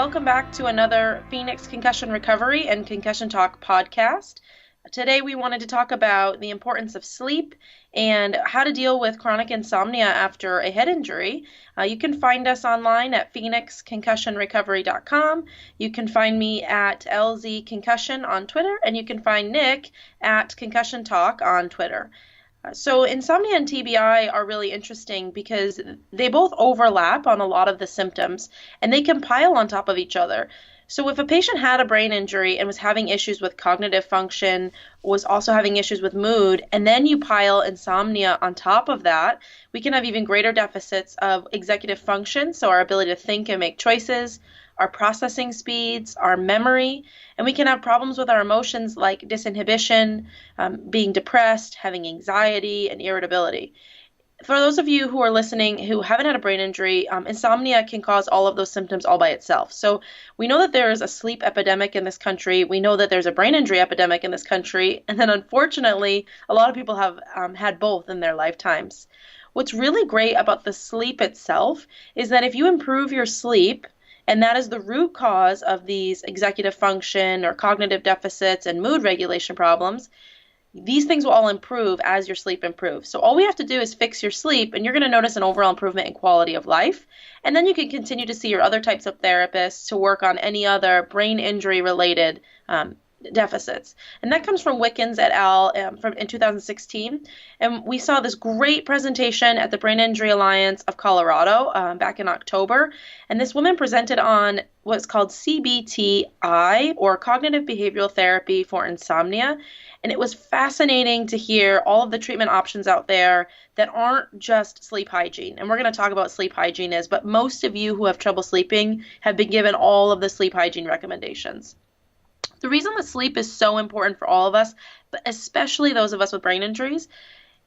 welcome back to another Phoenix Concussion Recovery and Concussion Talk podcast. Today we wanted to talk about the importance of sleep and how to deal with chronic insomnia after a head injury. You can find us online at phoenixconcussionrecovery.com. You can find me at LZ Concussion on Twitter, and you can find Nick at Concussion Talk on Twitter. So insomnia and TBI are really interesting because they both overlap on a lot of the symptoms, and they can pile on top of each other. So if a patient had a brain injury and was having issues with cognitive function, was also having issues with mood, and then you pile insomnia on top of that, we can have even greater deficits of executive function, so our ability to think and make choices, our processing speeds, our memory, and we can have problems with our emotions like disinhibition, being depressed, having anxiety, and irritability. For those of you who are listening who haven't had a brain injury, insomnia can cause all of those symptoms all by itself. So we know that there is a sleep epidemic in this country. We know that there's a brain injury epidemic in this country. And then unfortunately, a lot of people have had both in their lifetimes. What's really great about the sleep itself is that if you improve your sleep, and that is the root cause of these executive function or cognitive deficits and mood regulation problems, these things will all improve as your sleep improves. So all we have to do is fix your sleep, and you're going to notice an overall improvement in quality of life. And then you can continue to see your other types of therapists to work on any other brain injury related deficits. And that comes from Wickens et al. In 2016. And we saw this great presentation at the Brain Injury Alliance of Colorado back in October. And this woman presented on what's called CBTI, or Cognitive Behavioral Therapy for Insomnia. And it was fascinating to hear all of the treatment options out there that aren't just sleep hygiene. And we're going to talk about what sleep hygiene is, but most of you who have trouble sleeping have been given all of the sleep hygiene recommendations. The reason that sleep is so important for all of us, but especially those of us with brain injuries,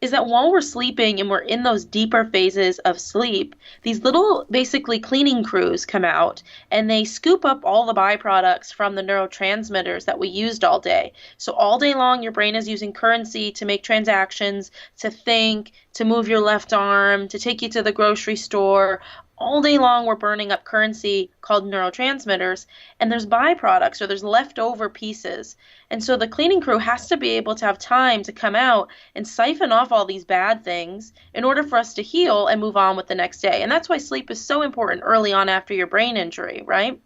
is that while we're sleeping and we're in those deeper phases of sleep, these little basically cleaning crews come out and they scoop up all the byproducts from the neurotransmitters that we used all day. So all day long, your brain is using currency to make transactions, to think, to move your left arm, to take you to the grocery store. All day long, we're burning up currency called neurotransmitters, and there's byproducts, or there's leftover pieces. And so the cleaning crew has to be able to have time to come out and siphon off all these bad things in order for us to heal and move on with the next day. And that's why sleep is so important early on after your brain injury, right?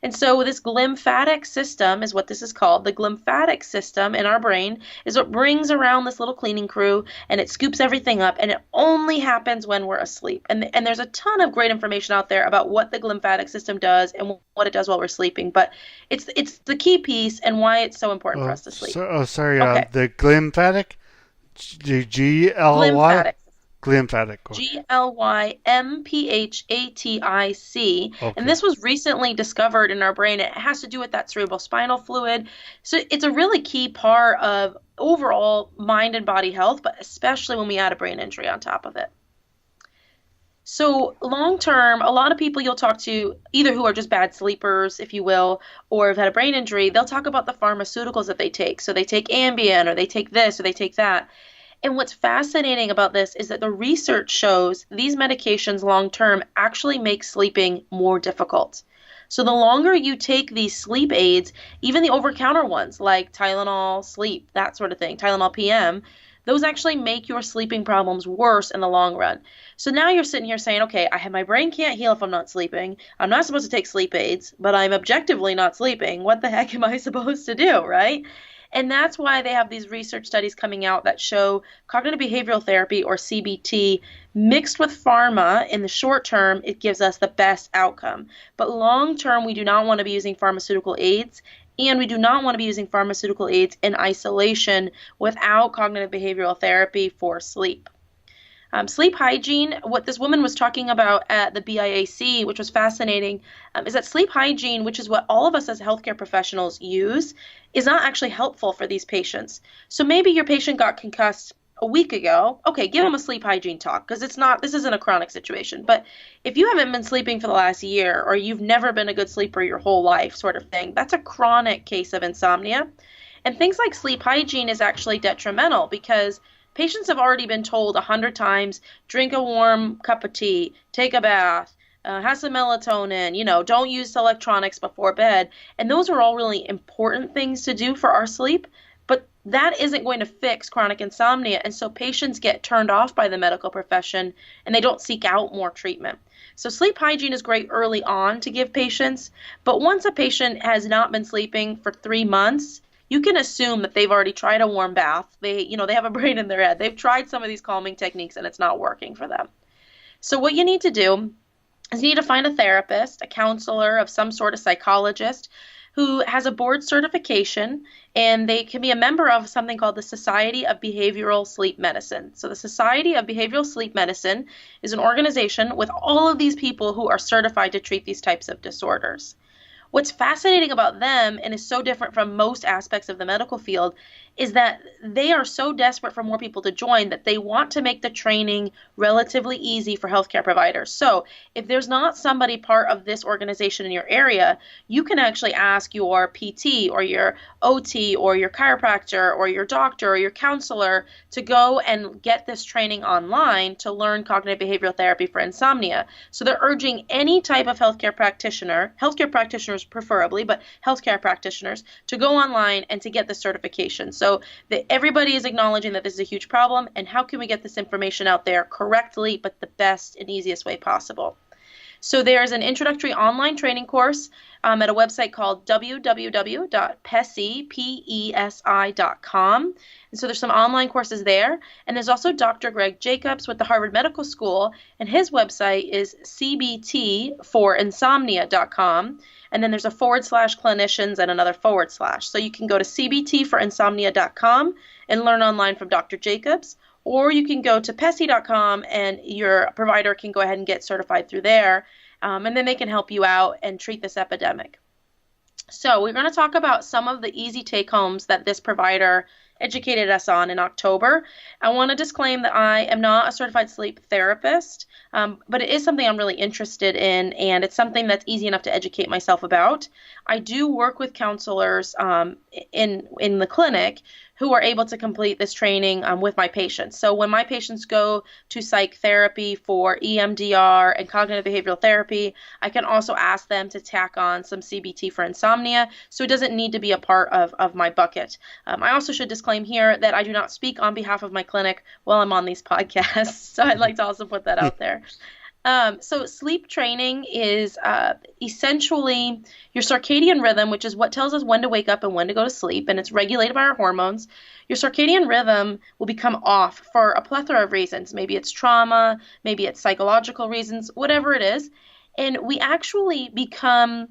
And so this glymphatic system is what this is called. The glymphatic system in our brain is what brings around this little cleaning crew, and it scoops everything up, and it only happens when we're asleep. And there's a ton of great information out there about what the glymphatic system does and what it does while we're sleeping. But it's the key piece and why it's so important for us to sleep. The glymphatic, G-L-Y? Glymphatic. Glymphatic. Glymphatic. Okay. And this was recently discovered in our brain. It has to do with that cerebral spinal fluid. So it's a really key part of overall mind and body health, but especially when we add a brain injury on top of it. So long term, a lot of people you'll talk to, either who are just bad sleepers, if you will, or have had a brain injury, they'll talk about the pharmaceuticals that they take. So they take Ambien, or they take this, or they take that. And what's fascinating about this is that the research shows these medications long-term actually make sleeping more difficult. So the longer you take these sleep aids, even the over-the-counter ones like Tylenol Sleep, that sort of thing, Tylenol PM, those actually make your sleeping problems worse in the long run. So now you're sitting here saying, okay, my brain can't heal if I'm not sleeping. I'm not supposed to take sleep aids, but I'm objectively not sleeping. What the heck am I supposed to do, right? And that's why they have these research studies coming out that show cognitive behavioral therapy, or CBT, mixed with pharma. In the short term, it gives us the best outcome. But long term, we do not want to be using pharmaceutical aids, and we do not want to be using pharmaceutical aids in isolation without cognitive behavioral therapy for sleep. Sleep hygiene, what this woman was talking about at the BIAC, which was fascinating, is that sleep hygiene, which is what all of us as healthcare professionals use, is not actually helpful for these patients. So maybe your patient got concussed a week ago. Okay, give them a sleep hygiene talk, because this isn't a chronic situation. But if you haven't been sleeping for the last year, or you've never been a good sleeper your whole life sort of thing, that's a chronic case of insomnia. And things like sleep hygiene is actually detrimental, because patients have already been told 100 times, drink a warm cup of tea, take a bath, have some melatonin, don't use electronics before bed. And those are all really important things to do for our sleep, but that isn't going to fix chronic insomnia. And so patients get turned off by the medical profession and they don't seek out more treatment. So sleep hygiene is great early on to give patients, but once a patient has not been sleeping for 3 months, you can assume that they've already tried a warm bath. They have a brain in their head. They've tried some of these calming techniques and it's not working for them. So what you need to do is you need to find a therapist, a counselor of some sort, of psychologist who has a board certification, and they can be a member of something called the Society of Behavioral Sleep Medicine. So the Society of Behavioral Sleep Medicine is an organization with all of these people who are certified to treat these types of disorders. What's fascinating about them, and is so different from most aspects of the medical field, is that they are so desperate for more people to join that they want to make the training relatively easy for healthcare providers. So if there's not somebody part of this organization in your area, you can actually ask your PT or your OT or your chiropractor or your doctor or your counselor to go and get this training online to learn cognitive behavioral therapy for insomnia. So they're urging any type of healthcare practitioners preferably, but healthcare practitioners, to go online and to get the certification. So everybody is acknowledging that this is a huge problem, and how can we get this information out there correctly, but the best and easiest way possible. So there's an introductory online training course at a website called www.pesi.com. And so there's some online courses there. And there's also Dr. Greg Jacobs with the Harvard Medical School, and his website is cbtforinsomnia.com. And then there's a / clinicians and another / So you can go to cbtforinsomnia.com and learn online from Dr. Jacobs, or you can go to pesi.com and your provider can go ahead and get certified through there, and then they can help you out and treat this epidemic. So we're going to talk about some of the easy take-homes that this provider educated us on in October. I want to disclaim that I am not a certified sleep therapist, but it is something I'm really interested in, and it's something that's easy enough to educate myself about. I do work with counselors in the clinic who are able to complete this training with my patients. So when my patients go to psych therapy for EMDR and cognitive behavioral therapy, I can also ask them to tack on some CBT for insomnia, so it doesn't need to be a part of my bucket. I also should disclaim here that I do not speak on behalf of my clinic while I'm on these podcasts, so I'd like to also put that out there. So sleep training is essentially your circadian rhythm, which is what tells us when to wake up and when to go to sleep, and it's regulated by our hormones. Your circadian rhythm will become off for a plethora of reasons. Maybe it's trauma, maybe it's psychological reasons, whatever it is. And we actually become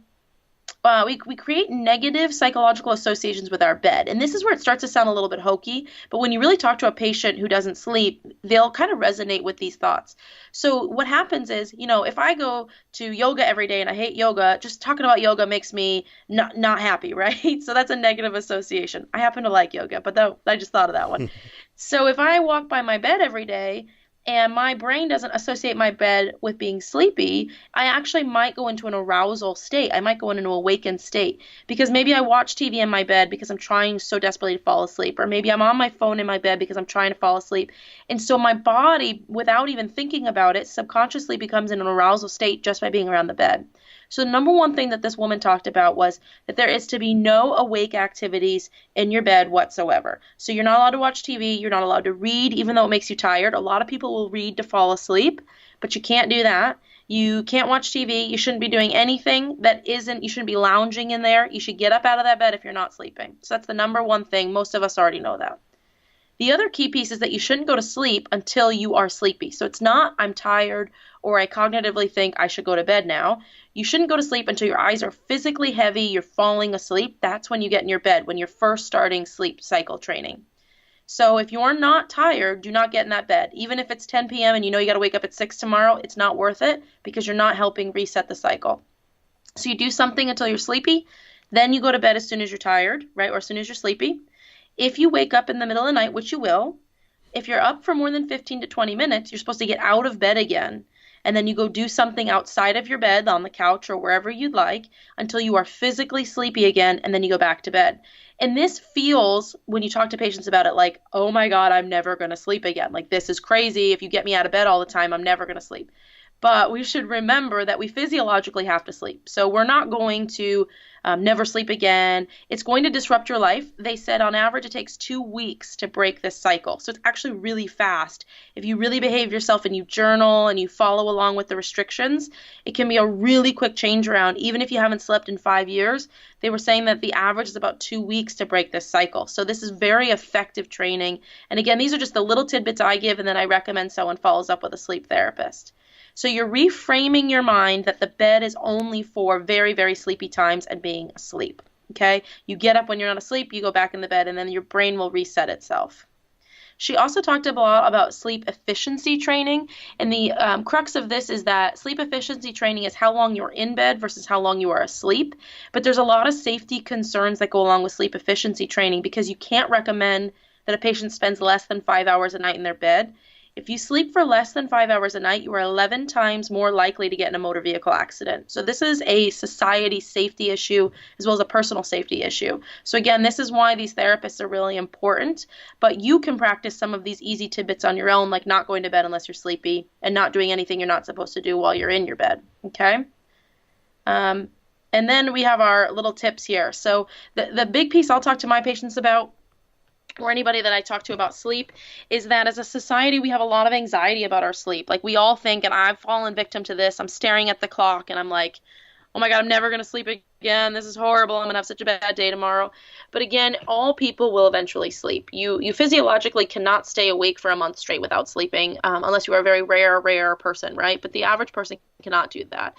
we create negative psychological associations with our bed. And this is where it starts to sound a little bit hokey, but when you really talk to a patient who doesn't sleep, they'll kind of resonate with these thoughts. So what happens is, if I go to yoga every day and I hate yoga, just talking about yoga makes me not happy, right? So that's a negative association. I happen to like yoga, but I just thought of that one. So if I walk by my bed every day, and my brain doesn't associate my bed with being sleepy, I actually might go into an arousal state. I might go into an awakened state because maybe I watch TV in my bed because I'm trying so desperately to fall asleep, or maybe I'm on my phone in my bed because I'm trying to fall asleep. And so my body, without even thinking about it, subconsciously becomes in an arousal state just by being around the bed. So the number one thing that this woman talked about was that there is to be no awake activities in your bed whatsoever. So you're not allowed to watch TV, you're not allowed to read, even though it makes you tired. A lot of people will read to fall asleep, but you can't do that. You can't watch TV. You shouldn't be doing anything you shouldn't be lounging in there. You should get up out of that bed if you're not sleeping. So that's the number one thing. Most of us already know that. The other key piece is that you shouldn't go to sleep until you are sleepy. So it's not I'm tired or I cognitively think I should go to bed now. You shouldn't go to sleep until your eyes are physically heavy, you're falling asleep. That's when you get in your bed, when you're first starting sleep cycle training. So if you're not tired, do not get in that bed. Even if it's 10 p.m. and you know you got to wake up at 6 tomorrow, it's not worth it because you're not helping reset the cycle. So you do something until you're sleepy, then you go to bed as soon as you're tired, right, or as soon as you're sleepy. If you wake up in the middle of the night, which you will, if you're up for more than 15 to 20 minutes, you're supposed to get out of bed again. And then you go do something outside of your bed, on the couch or wherever you'd like, until you are physically sleepy again, and then you go back to bed. And this feels, when you talk to patients about it, like, oh my God, I'm never going to sleep again. Like, this is crazy. If you get me out of bed all the time, I'm never going to sleep. But we should remember that we physiologically have to sleep. So we're not going to never sleep again. It's going to disrupt your life. They said on average it takes 2 weeks to break this cycle. So it's actually really fast. If you really behave yourself and you journal and you follow along with the restrictions, it can be a really quick change around. Even if you haven't slept in 5 years, they were saying that the average is about 2 weeks to break this cycle. So this is very effective training. And again, these are just the little tidbits I give, and then I recommend someone follows up with a sleep therapist. So you're reframing your mind that the bed is only for very, very sleepy times and being asleep, okay? You get up when you're not asleep, you go back in the bed, and then your brain will reset itself. She also talked a lot about sleep efficiency training, and the crux of this is that sleep efficiency training is how long you're in bed versus how long you are asleep, but there's a lot of safety concerns that go along with sleep efficiency training because you can't recommend that a patient spends less than 5 hours a night in their bed. If you sleep for less than 5 hours a night, you are 11 times more likely to get in a motor vehicle accident. So this is a society safety issue as well as a personal safety issue. So again, this is why these therapists are really important, but you can practice some of these easy tidbits on your own, like not going to bed unless you're sleepy and not doing anything you're not supposed to do while you're in your bed, okay? And then we have our little tips here. So the big piece I'll talk to my patients about, or anybody that I talk to about sleep, is that as a society we have a lot of anxiety about our sleep. Like we all think, and I've fallen victim to this, I'm staring at the clock and I'm like, oh my God, I'm never going to sleep again. This is horrible. I'm going to have such a bad day tomorrow. But again, all people will eventually sleep. You physiologically cannot stay awake for a month straight without sleeping, unless you are a very rare person, right? But the average person cannot do that.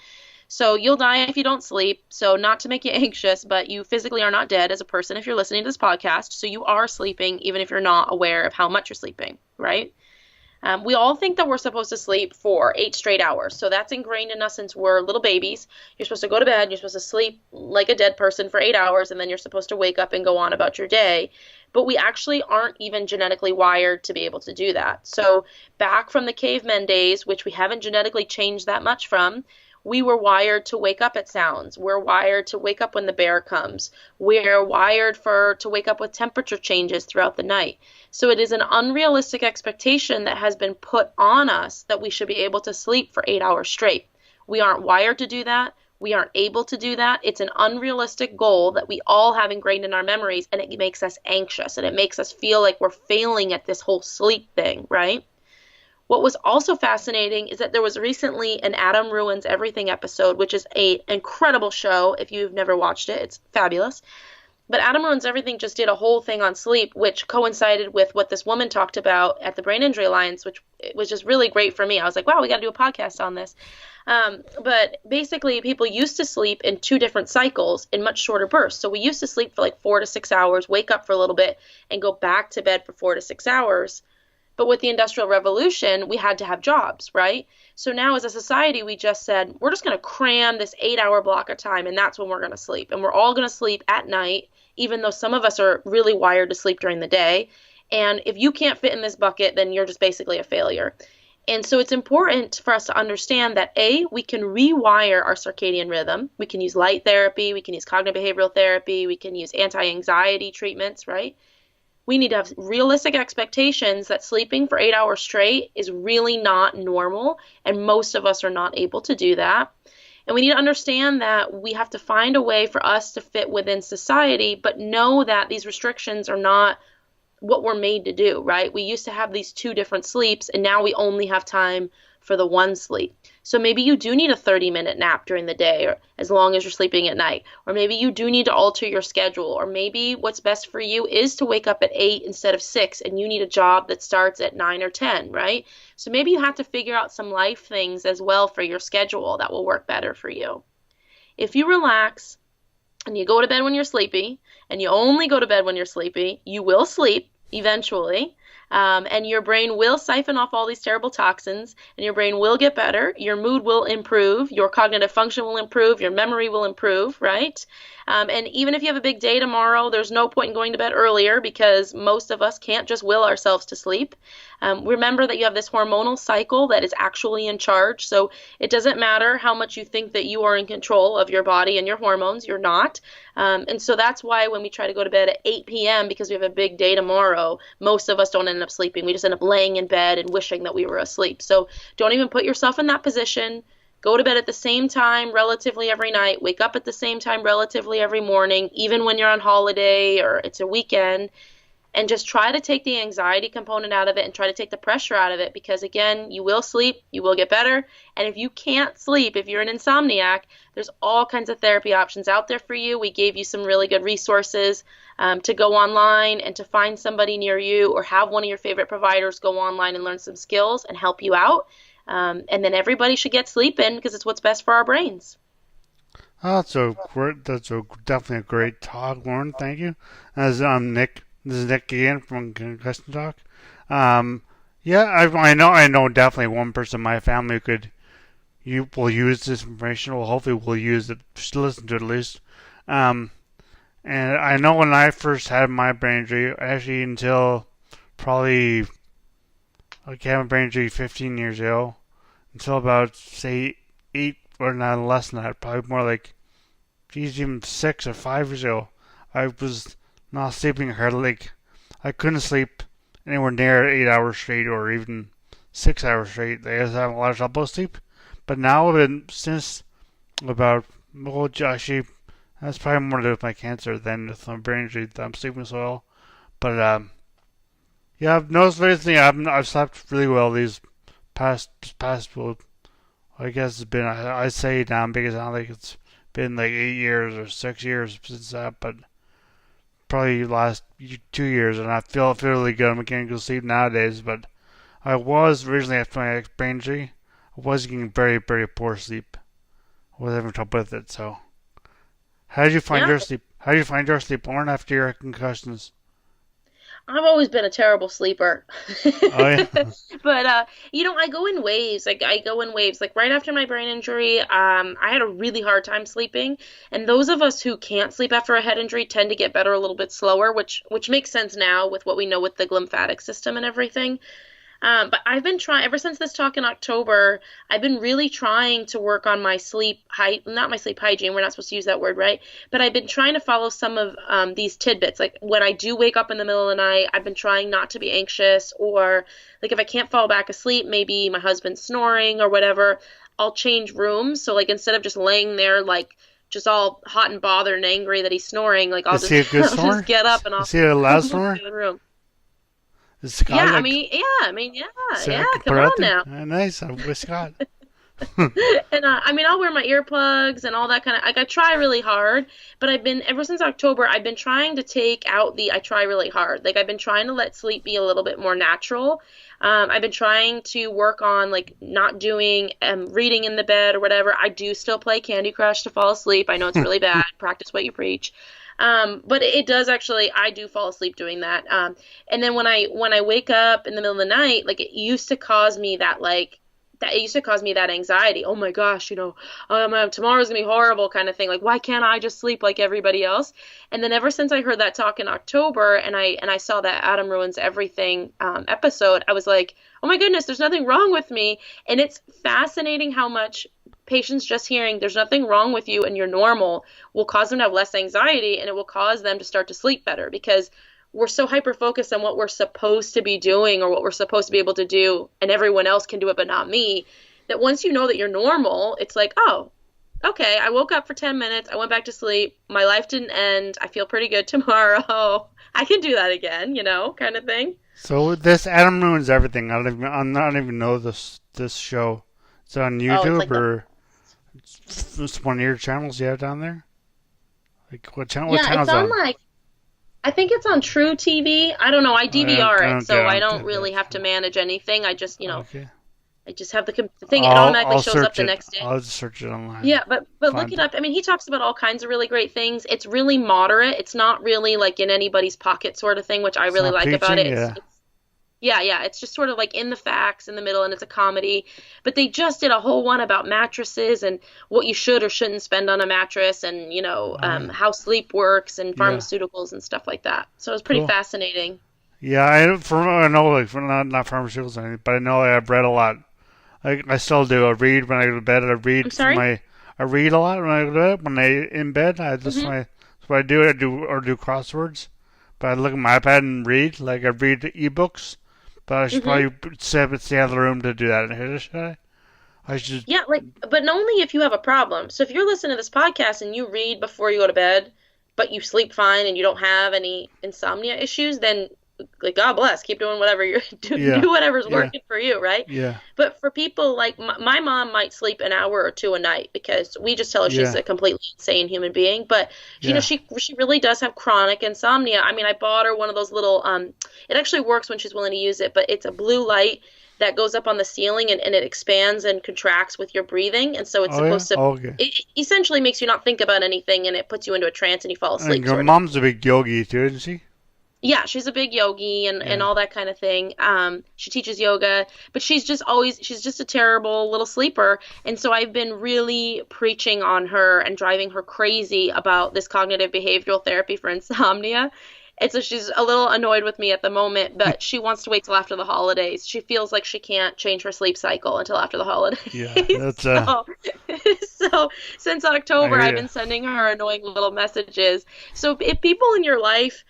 So you'll die if you don't sleep. So not to make you anxious, but you physically are not dead as a person if you're listening to this podcast. So you are sleeping even if you're not aware of how much you're sleeping, right? We all think that we're supposed to sleep for 8 straight hours. So that's ingrained in us since we're little babies. You're supposed to go to bed, you're supposed to sleep like a dead person for 8 hours, and then you're supposed to wake up and go on about your day. But we actually aren't even genetically wired to be able to do that. So back from the cavemen days, which we haven't genetically changed that much from, we were wired to wake up at sounds. We're wired to wake up when the bear comes. We're wired to wake up with temperature changes throughout the night. So it is an unrealistic expectation that has been put on us that we should be able to sleep for 8 hours straight. We aren't wired to do that. We aren't able to do that. It's an unrealistic goal that we all have ingrained in our memories, and it makes us anxious, and it makes us feel like we're failing at this whole sleep thing, right? What was also fascinating is that there was recently an Adam Ruins Everything episode, which is an incredible show. If you've never watched it, it's fabulous. But Adam Ruins Everything just did a whole thing on sleep, which coincided with what this woman talked about at the Brain Injury Alliance, which was just really great for me. I was like, wow, we got to do a podcast on this. But basically, people used to sleep in 2 different cycles in much shorter bursts. So we used to sleep for like 4 to 6 hours, wake up for a little bit, and go back to bed for 4 to 6 hours. But with the Industrial Revolution, we had to have jobs, right? So now as a society, we just said, we're just going to cram this 8-hour block of time, and that's when we're going to sleep. And we're all going to sleep at night, even though some of us are really wired to sleep during the day. And if you can't fit in this bucket, then you're just basically a failure. And so it's important for us to understand that, A, we can rewire our circadian rhythm. We can use light therapy. We can use cognitive behavioral therapy. We can use anti-anxiety treatments, right? We need to have realistic expectations that sleeping for 8 hours straight is really not normal, and most of us are not able to do that. And we need to understand that we have to find a way for us to fit within society, but know that these restrictions are not what we're made to do, right? We used to have these 2 different sleeps, and now we only have time for the 1 sleep. So maybe you do need a 30-minute nap during the day, or as long as you're sleeping at night. Or maybe you do need to alter your schedule. Or maybe what's best for you is to wake up at 8 instead of 6, and you need a job that starts at 9 or 10, right? So maybe you have to figure out some life things as well for your schedule that will work better for you. If you relax and you go to bed when you're sleepy, and you only go to bed when you're sleepy, you will sleep eventually. And your brain will siphon off all these terrible toxins, and your brain will get better, your mood will improve, your cognitive function will improve, your memory will improve, right? And even if you have a big day tomorrow, there's no point in going to bed earlier because most of us can't just will ourselves to sleep. Remember that you have this hormonal cycle that is actually in charge, so it doesn't matter how much you think that you are in control of your body and your hormones, you're not. And so that's why when we try to go to bed at 8 p.m. because we have a big day tomorrow, most of us don't end end up sleeping. We just end up laying in bed and wishing that we were asleep. So don't even put yourself in that position. Go to bed at the same time relatively every night. Wake up at the same time relatively every morning, even when you're on holiday or it's a weekend. And just try to take the anxiety component out of it and try to take the pressure out of it, because again, you will sleep, you will get better. And if you can't sleep, if you're an insomniac, there's all kinds of therapy options out there for you. We gave you some really good resources to go online and to find somebody near you, or have one of your favorite providers go online and learn some skills and help you out. And then everybody should get sleep in, because it's what's best for our brains. Oh, that's definitely a great talk, Lauren. Thank you. As Nick. This is Nick again from Concussion Talk. Yeah, I know definitely one person in my family will use this information. Well, hopefully will use it, just listen to it at least. And I know when I first had my brain injury, actually until probably I had my brain injury 15 years ago, until about say 8 or not less than that, probably more like, geez, even 6 or 5 years ago, I was not sleeping hardly. Like, I couldn't sleep anywhere near 8 hours straight or even 6 hours straight. I was having a lot of trouble with sleep. But now, since about, well, actually, that's probably more to do with my cancer than with my brain injury that I'm sleeping so well. But, yeah, I've noticed recently I've slept really well these past, well, I guess it's been, I say now because I don't think it's been like 8 years or 6 years since that, but probably last 2 years, and I feel really good. I'm getting good sleep nowadays, but I was originally after my brain injury, I was getting very, very poor sleep. I was having trouble with it. So, how did you find your sleep? How did you find your sleep, Lauren, after your concussions? I've always been a terrible sleeper. Oh yeah. But I go in waves. Like I go in waves. Like right after my brain injury, I had a really hard time sleeping. And those of us who can't sleep after a head injury tend to get better a little bit slower, which makes sense now with what we know with the lymphatic system and everything. But I've been trying, ever since this talk in October, I've been really trying to work on my not my sleep hygiene, we're not supposed to use that word, right? But I've been trying to follow some of these tidbits. Like when I do wake up in the middle of the night, I've been trying not to be anxious, or like if I can't fall back asleep, maybe my husband's snoring or whatever, I'll change rooms. So like instead of just laying there like just all hot and bothered and angry that he's snoring, like I'll just, I'll just get up and I'll see a loud snore in the room. Scott, yeah, like, come on now. Nice, I'm with Scott. And I'll wear my earplugs and all that kind of, like I try really hard, but ever since October, I've been trying to take out I try really hard. Like I've been trying to let sleep be a little bit more natural. I've been trying to work on like not doing reading in the bed or whatever. I do still play Candy Crush to fall asleep. I know it's really bad. Practice what you preach. But it does actually, I do fall asleep doing that. And then when I wake up in the middle of the night, like it used to cause me that anxiety. Oh my gosh, tomorrow's gonna be horrible kind of thing. Like, why can't I just sleep like everybody else? And then ever since I heard that talk in October and I saw that Adam Ruins Everything episode, I was like, oh my goodness, there's nothing wrong with me. And it's fascinating how much patients just hearing there's nothing wrong with you and you're normal will cause them to have less anxiety, and it will cause them to start to sleep better, because we're so hyper focused on what we're supposed to be doing or what we're supposed to be able to do, and everyone else can do it but not me, that once you know that you're normal, it's like, oh, okay, I woke up for 10 minutes, I went back to sleep, my life didn't end, I feel pretty good tomorrow, I can do that again, kind of thing. So this Adam Ruins Everything, I don't even know this show. It's on YouTube or it's one of your channels you have down there? Like what channel? What channel's it's on I think it's on True TV. I don't know. I DVR it, so I don't really have to manage anything. I just, Okay. I just have the thing. It automatically shows up the next day. I'll just search it online. Yeah, but look it up. I mean, he talks about all kinds of really great things. It's really moderate. It's not really like in anybody's pocket sort of thing, which I really like about it. It's just sort of like in the facts in the middle, and it's a comedy. But they just did a whole one about mattresses and what you should or shouldn't spend on a mattress, and how sleep works and pharmaceuticals and stuff like that. So it was pretty fascinating. Yeah, I know like for not pharmaceuticals or anything, but I know I've read a lot. I still do. I read when I go to bed. I read a lot when I go to bed. When I in bed, I just that's what I do. I do crosswords. But I look at my iPad and read. Like I read ebooks. But I should Hmm. probably stay out of the room to do that. Should I? I should. Yeah, like, but only if you have a problem. So if you're listening to this podcast and you read before you go to bed, but you sleep fine and you don't have any insomnia issues, then like God bless, keep doing whatever you're Yeah. do whatever's Yeah. working for you, right? Yeah. But for people like my mom might sleep an hour or two a night because we just tell her she's Yeah. a completely insane human being. But Yeah. she really does have chronic insomnia. I mean, I bought her one of those little it actually works when she's willing to use it, but it's a blue light that goes up on the ceiling and it expands and contracts with your breathing. And so it's Oh yeah. supposed to, Oh, okay. it essentially makes you not think about anything and it puts you into a trance and you fall And asleep, your sort of. mom's a big yogi too, isn't she? Yeah, she's a big yogi and Yeah. all that kind of thing. She teaches yoga, but she's just a terrible little sleeper. And so I've been really preaching on her and driving her crazy about this cognitive behavioral therapy for insomnia. And so she's a little annoyed with me at the moment, but she wants to wait till after the holidays. She feels like she can't change her sleep cycle until after the Yeah. holidays. That's So, so since I October, hear I've you. been sending her annoying little messages. So if people in your life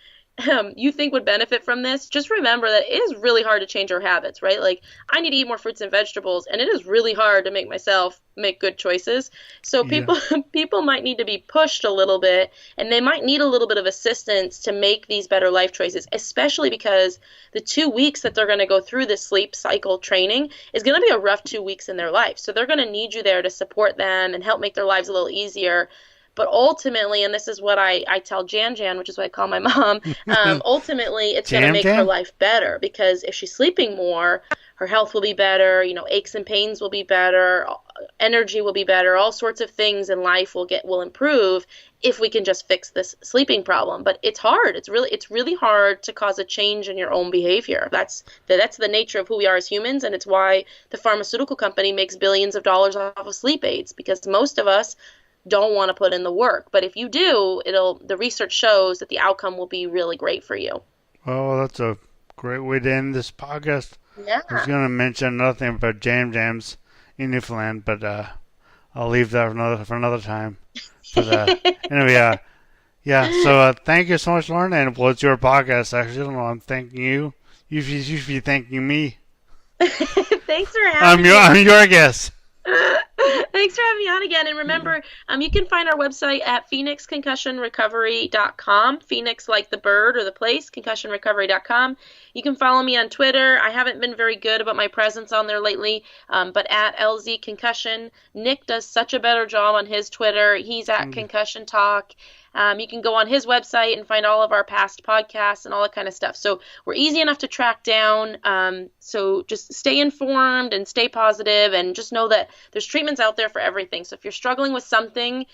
you think would benefit from this, just remember that it is really hard to change our habits, right? Like I need to eat more fruits and vegetables, and it is really hard to make myself make good choices. So Yeah. people might need to be pushed a little bit, and they might need a little bit of assistance to make these better life choices, especially because the 2 weeks that they're going to go through this sleep cycle training is going to be a rough 2 weeks in their life. So they're going to need you there to support them and help make their lives a little easier. But ultimately, and this is what I tell Jan, which is what I call my mom, ultimately it's going to Jam make her Jam? life better because if she's sleeping more, her health will be better, aches and pains will be better, energy will be better, all sorts of things in life will improve if we can just fix this sleeping problem. But it's hard. It's really hard to cause a change in your own behavior. That's the nature of who we are as humans, and it's why the pharmaceutical company makes billions of dollars off of sleep aids because most of us don't want to put in the work. But if you do, the research shows that the outcome will be really great for you. Oh, that's a great way to end this podcast. I was Yeah. going to mention another thing about jam jams in Newfoundland, but I'll leave that for another time. But anyway, yeah. So thank you so much, Lauren. And well, it's your podcast. Actually, I'm thanking you. You should be thanking me. Thanks for having me. I'm your guest. Thanks for having me on again. And remember, you can find our website at phoenixconcussionrecovery.com. Phoenix like the bird or the place, concussionrecovery.com. You can follow me on Twitter. I haven't been very good about my presence on there lately, but at LZ Concussion. Nick does such a better job on his Twitter. He's at Concussion Talk. You can go on his website and find all of our past podcasts and all that kind of stuff. So we're easy enough to track down. So just stay informed and stay positive, and just know that there's treatments out there for everything. So if you're struggling with something,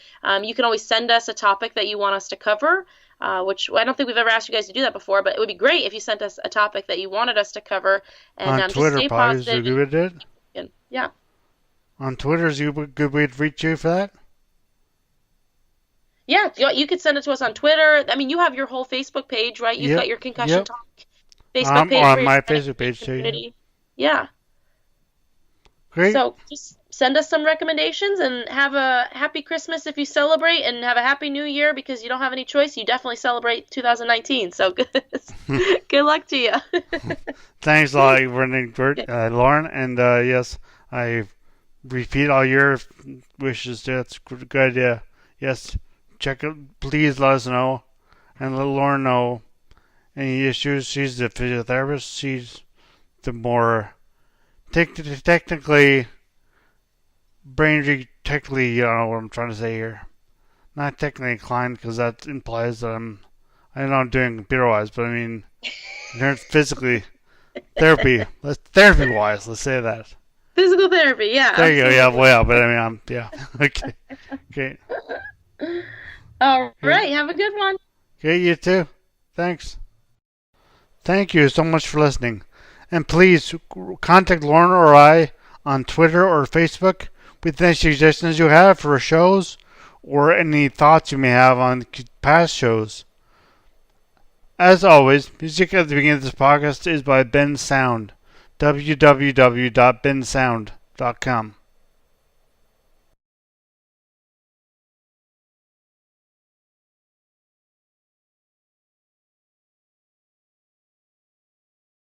you can always send us a topic that you want us to cover. Which I don't think we've ever asked you guys to do that before, but it would be great if you sent us a topic that you wanted us to cover. And On just Twitter, stay probably is a positive. good way to do it. Yeah. On Twitter is a good way to reach you for that. Yeah, you could send it to us on Twitter. I mean, you have your whole Facebook page, right? You've Yep. got your Concussion Yep. Talk Facebook page On for your my Facebook page too. community. Yeah. Great. So just send us some recommendations and have a happy Christmas if you celebrate, and have a happy New Year because you don't have any choice. You definitely celebrate 2019. So good, good luck to you. Thanks a lot, Lauren. And yes, I repeat all your wishes. That's a good idea. Yes, check it. Please let us know and let Lauren know any issues. She's the physiotherapist. She's the more technically technically, you know what I'm trying to say here. Not technically inclined because that implies that I'm not doing computer wise, but I mean, physically therapy wise. Let's say that. Physical therapy, yeah. There you go. Yeah, Absolutely. well, but I mean, yeah. Okay, okay, All okay. right, have a good one. Okay, you too. Thanks. Thank you so much for listening, and please contact Lauren or I on Twitter or Facebook with any suggestions you have for shows or any thoughts you may have on past shows. As always, music at the beginning of this podcast is by Ben Sound. www.bensound.com.